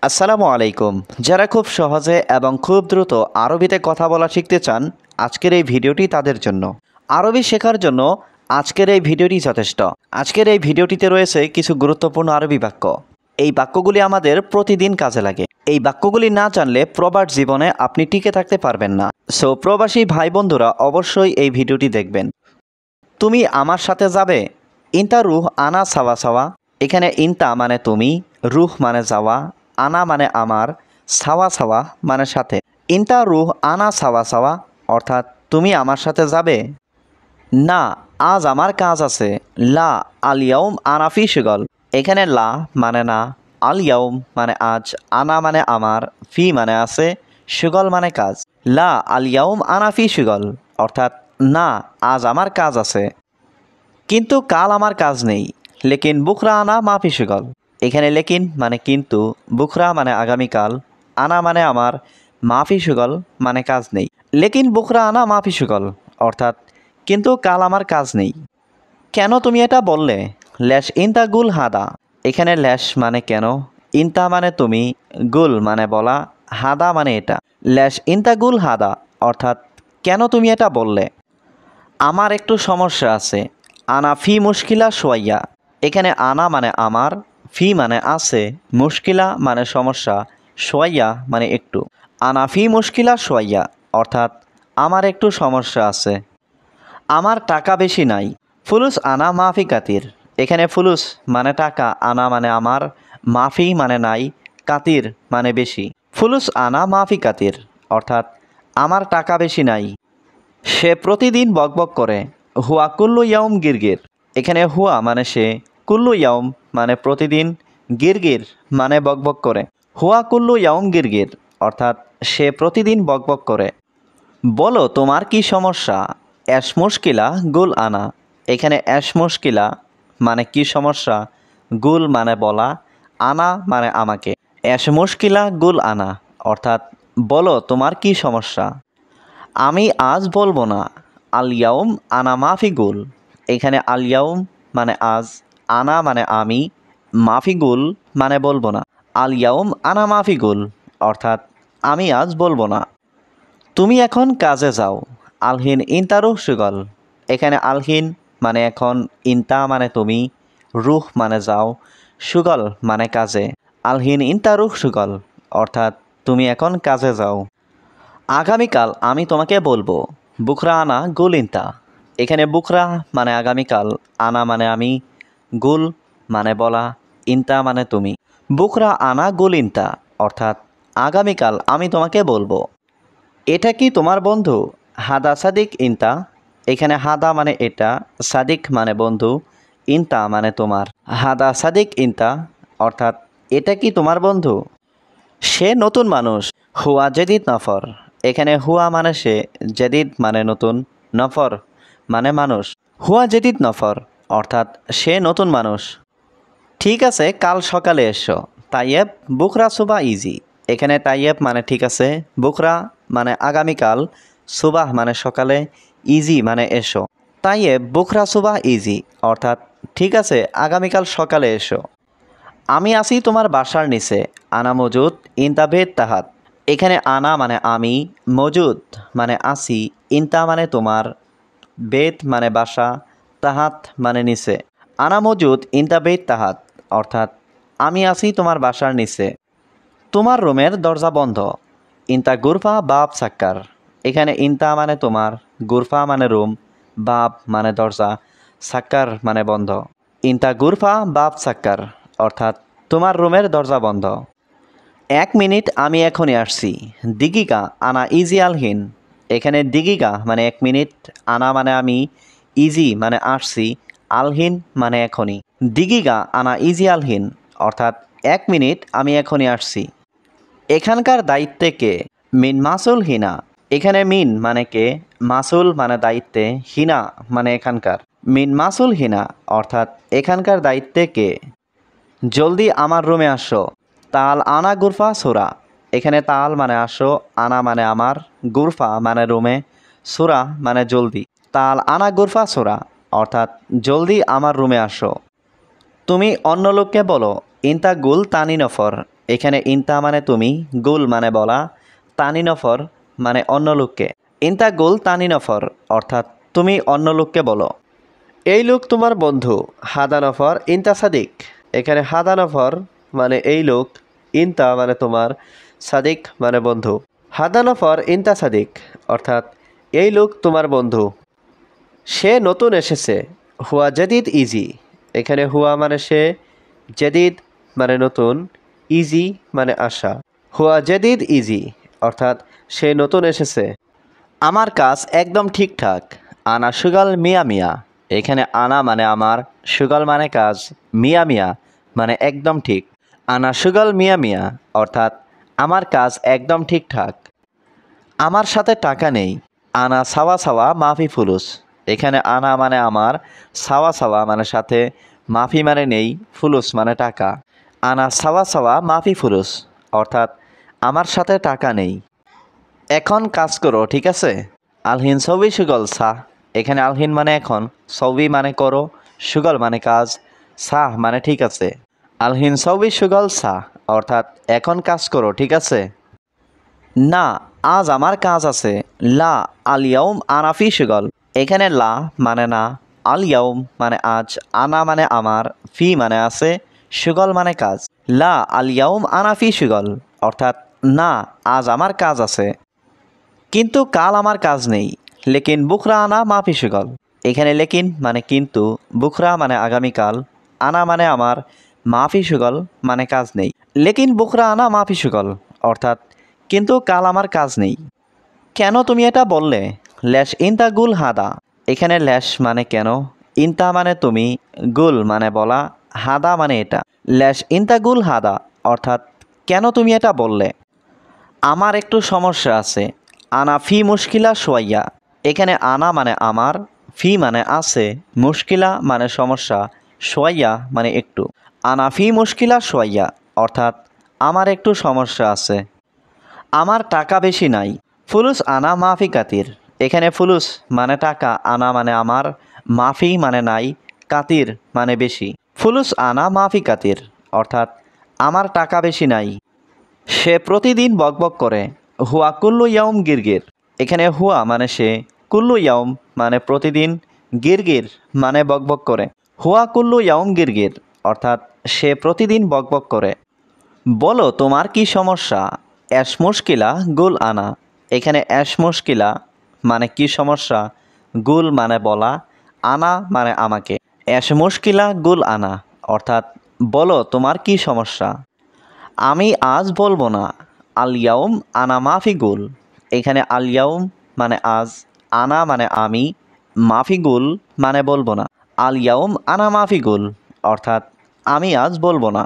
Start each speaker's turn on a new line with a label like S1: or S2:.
S1: আসসালামু আলাইকুম। যারা খুব সহজে এবং খুব দ্রুত আরবিতে কথা বলা শিখতে চান, আজকের এই ভিডিওটি তাদের জন্য। আরবি শেখার জন্য আজকের এই ভিডিওটি যথেষ্ট। আজকের এই ভিডিওটিতে রয়েছে কিছু গুরুত্বপূর্ণ আরবি বাক্য। এই বাক্যগুলি আমাদের প্রতিদিন কাজে লাগে। এই বাক্যগুলি না জানলে প্রবাস জীবনে আপনি টিকে থাকতে পারবেন না। সো প্রবাসী ভাই বন্ধুরা অবশ্যই এই ভিডিওটি দেখবেন। তুমি আমার সাথে যাবে? ইনতা রুহ আনা সাওয়া সাওয়া। এখানে ইনতা মানে তুমি, রুহ মানে যাওয়া, আনা মানে আমার, সাওয়া সাওয়া মানে সাথে। ইনতা রুহ আনা সাওয়া সাওয়া অর্থাৎ তুমি আমার সাথে যাবে? না, আজ আমার কাজ আছে। লা আল ইয়াউম আনা ফি শুগল। এখানে লা মানে না, আল ইয়াউম মানে আজ, আনা মানে আমার, ফি মানে আছে, শুগল মানে কাজ। লা আল ইয়াউম আনা ফি শুগল অর্থাৎ না, আজ আমার কাজ আছে কিন্তু কাল আমার কাজ নেই। লেকিন বুখরা আনা মাফি শুগল। এখানে লেকিন মানে কিন্তু, বুখরা মানে আগামীকাল, আনা মানে আমার, মাফি শুগল মানে কাজ নেই। লেকিন বুখরা আনা মাফি শুগল অর্থাৎ কিন্তু কাল আমার কাজ নেই। কেন তুমি এটা বললে? ল্যাশ ইনতা গুল হাদা। এখানে ল্যাশ মানে কেন, ইনতা মানে তুমি, গুল মানে বলা, হাদা মানে এটা। ল্যাশ ইনতা গুল হাদা অর্থাৎ কেন তুমি এটা বললে? আমার একটু সমস্যা আছে। আনা ফি মুশকিলা সোয়াইয়া। এখানে আনা মানে আমার, ফি মানে আছে, মুশকিলা মানে সমস্যা, সোয়াইয়া মানে একটু। আনা ফি মুশকিলা সোয়াইয়া অর্থাৎ আমার একটু সমস্যা আছে। আমার টাকা বেশি নাই। ফুলুস আনা মাফি কাতির। এখানে ফুলুস মানে টাকা, আনা মানে আমার, মাফি মানে নাই, কাতির মানে বেশি। ফুলুস আনা মাফি কাতির অর্থাৎ আমার টাকা বেশি নাই। সে প্রতিদিন বকবক করে। হুয়া কুল্লু ইয়াউম গিরগির। এখানে হুয়া মানে সে, কুল্লু ইয়াউম মানে প্রতিদিন, গিরগির মানে বকবক করে। হুয়া কুল্লু ইয়াউম গিরগির অর্থাৎ সে প্রতিদিন বকবক করে। বলো তোমার কি সমস্যা? অ্যাশ মুশকিলা গুল আনা। এখানে অ্যাশ মুশকিলা মানে কি সমস্যা, গুল মানে বলা, আনা মানে আমাকে। অ্যাশ মুশকিলা গুল আনা অর্থাৎ বলো তোমার কি সমস্যা। আমি আজ বলবো না। আল ইয়াউম আনা মাফি গুল। এখানে আল ইয়াউম মানে আজ, আনা মানে আমি, মাফি গুল মানে বলবো না। আল ইয়াউম আনা মাফি গুল অর্থাৎ আমি আজ বলবো না। তুমি এখন কাজে যাও। আলহিন ইনতা রুহ শুগল। এখানে আলহিন মানে এখন, ইনতা মানে তুমি, রুহ মানে যাও, শুগল মানে কাজে। আলহিন ইনতা রুহ শুগল অর্থাৎ তুমি এখন কাজে যাও। আগামীকাল আমি তোমাকে বলবো। বুখরা আনা গুল ইনতা। এখানে বুখরা মানে আগামীকাল, আনা মানে আমি, গুল মানে বলা, ইনতা মানে তুমি। বুখরা আনা গুল ইনতা অর্থাৎ আগামীকাল আমি তোমাকে বলবো। এটা কি তোমার বন্ধু? হাদা সাদিক ইনতা। এখানে হাদা মানে এটা, সাদিক মানে বন্ধু, ইনতা মানে তোমার। হাদা সাদিক ইনতা অর্থাৎ এটা কি তোমার বন্ধু? সে নতুন মানুষ। হুয়া জেদিদ নফর। এখানে হুয়া মানে সে, জেদিদ মানে নতুন, নফর মানে মানুষ। হুয়া জেদিদ নফর অর্থাৎ সে নতুন মানুষ। ঠিক আছে, কাল সকালে এসো। তাইয়েব বুকরা সুবা ইজি। এখানে তাইয়েব মানে ঠিক আছে, বুকরা মানে আগামীকাল, সুবাহ মানে সকালে, ইজি মানে এসো। তাইয়েব বুকরা সুবাহ ইজি অর্থাৎ ঠিক আছে আগামীকাল সকালে এসো। আমি আছি তোমার বাসার নিচে। আনা মজুদ ইনতা বেত তাহাত। এখানে আনা মানে আমি, মজুদ মানে আসি, ইনতা মানে তোমার, বেত মানে বাসা, তাহাত মানে নিচে। আনা মজুদ ইনতা বেত তাহাত অর্থাৎ আমি আছি তোমার বাসার নিচে। তোমার রুমের দরজা বন্ধ। ইনতা গুরফা বাব সাক্কার। এখানে ইনতা মানে তোমার, গুরফা মানে রুম, বাব মানে দরজা, সাক্কার মানে বন্ধ। ইনতা গুরফা বাব সাক্কার অর্থাৎ তোমার রুমের দরজা বন্ধ। 1 মিনিট আমি এখনই আসছি। দিগিকা আনা ইজি আলহিন। এখানে দিগিকা মানে 1 মিনিট, আনা মানে আমি, ইজি মানে আসছি, আলহিন মানে এখনই। দিগিকা আনা ইজি আলহিন অর্থাৎ 1 মিনিট আমি এখনই আসছি। এখানকার দায়িত্বে কে? মিন মাসুল হিনা। এখানে মিন মানে কে, মাসুল মানে দায়িত্বে, হিনা মানে এখানকার। মিন মাসুল হিনা অর্থাৎ এখানকার দায়িত্বে কে? জলদি আমার রুমে আসো। তাল আনা গুরফা সুরা। এখানে তাল মানে আসো, আনা মানে আমার, গুরফা মানে রুমে, সুরা মানে জলদি। তাল আনা গুরফা সুরা অর্থাৎ জলদি আমার রুমে আসো। তুমি অন্য লোককে বলো। ইনতা গুল তানি নফর। এখানে ইনতা মানে তুমি, গুল মানে বলা, তানি নফর মানে অন্য লোককে। ইনতা গুল তানি নফর অর্থাৎ তুমি অন্য লোককে বলো। এই লোক তোমার বন্ধু, হাদা নফর ইনতা সাদিক। এখানে হাদা নফর মানে এই লোক, ইনতা মানে তোমার, সাদিক মানে বন্ধু। হাদা নফর ইনতা সাদিক অর্থাৎ এই লোক তোমার বন্ধু। সে নতুন এসেছে, হুয়া জাদিদ ইজি। এখানে হুয়া মানে সে, জাদিদ মানে নতুন, ইজি মানে আশা। হুয়া জাদিদ ইজি অর্থাৎ সে নতুন এসেছে। আমার কাজ একদম ঠিকঠাক, আনা সুগাল মিয়া মিয়া। এখানে আনা মানে আমার, সুগাল মানে কাজ, মিয়া মিয়া মানে একদম ঠিক। আনা সুগাল মিয়া মিয়া অর্থাৎ আমার কাজ একদম ঠিকঠাক। আমার সাথে টাকা নেই, আনা সাওয়া সাওয়া মাফি ফুলুস। এখানে আনা মানে আমার, সাওয়া সাওয়া মানে সাথে, মাফি মানে নেই, ফুলুস মানে টাকা। আনা সাওয়া সাওয়া মাফি ফুলুস অর্থাৎ আমার সাথে টাকা নেই। এখন কাজ করো, ঠিক আছে? আলহিন সবই সুগল সাহ। এখানে আলহিন মানে এখন, সবই মানে করো, সুগল মানে কাজ, সাহ মানে ঠিক আছে। আলহিন সবই সুগল সাহ অর্থাৎ এখন কাজ করো, ঠিক আছে? না, আজ আমার কাজ আছে। লা আলিয়াউম আনাফি সুগল। এখানে লা মানে না, আলিয়াউম মানে আজ, আনা মানে আমার, ফি মানে আছে, সুগল মানে কাজ। লা আলিয়াউম আনাফি সুগল অর্থাৎ না, আজ আমার কাজ আছে, কিন্তু কাল আমার কাজ নেই। লেকিন বুখরা আনা মাফি সুগল। এখানে লেকিন মানে কিন্তু, বুখরা মানে আগামীকাল, আনা মানে আমার, মাফি সুগল মানে কাজ নেই। লেকিন বুখরা আনা মাফি সুগল অর্থাৎ কিন্তু কাল আমার কাজ নেই। কেন তুমি এটা বললে? ল্যাশ ইনতা গুল হাদা। এখানে ল্যাশ মানে কেন, ইনতা মানে তুমি, গুল মানে বলা, হাদা মানে এটা। ল্যাশ ইনতা গুল হাদা অর্থাৎ কেন তুমি এটা বললে? আমার একটু সমস্যা আছে, আনা ফি মুশকিলা সোয়াইয়া। এখানে আনা মানে আমার, ফি মানে আছে, মুশকিলা মানে সমস্যা, সোয়াইয়া মানে একটু। আনা ফি মুশকিলা সোয়াইয়া অর্থাৎ আমার একটু সমস্যা আছে। আমার টাকা বেশি নাই, ফুলুস আনা মাফি কাতির। এখানে ফুলুস মানে টাকা, আনা মানে আমার, মাফি মানে নাই, কাতির মানে বেশি। ফুলুস আনা মাফি কাতির অর্থাৎ আমার টাকা বেশি নাই। সে প্রতিদিন বকবক করে, হুয়া কুল্লু ইয়াউম গিরগির। এখানে হুয়া মানে সে, কুল্লু ইয়াউম মানে প্রতিদিন, গিরগির মানে বকবক করে। হুয়া কুল্লু ইয়াউম গিরগির অর্থাৎ সে প্রতিদিন বকবক করে। বলো তোমার কি সমস্যা? অ্যাশ মুশকিলা গুল আনা। এখানে অ্যাশ মুশকিলা মানে কি সমস্যা, গুল মানে বলা, আনা মানে আমাকে। অ্যাশ মুশকিলা গুল আনা অর্থাৎ বলো তোমার কি সমস্যা। আমি আজ বলবো না, আলিয়াউম আনা মাফি গুল। এখানে আলিয়াউম মানে আজ, আনা মানে আমি, মাফি গুল মানে বলবো না। আলিয়াউম আনা মাফি গুল অর্থাৎ আমি আজ বলবো না।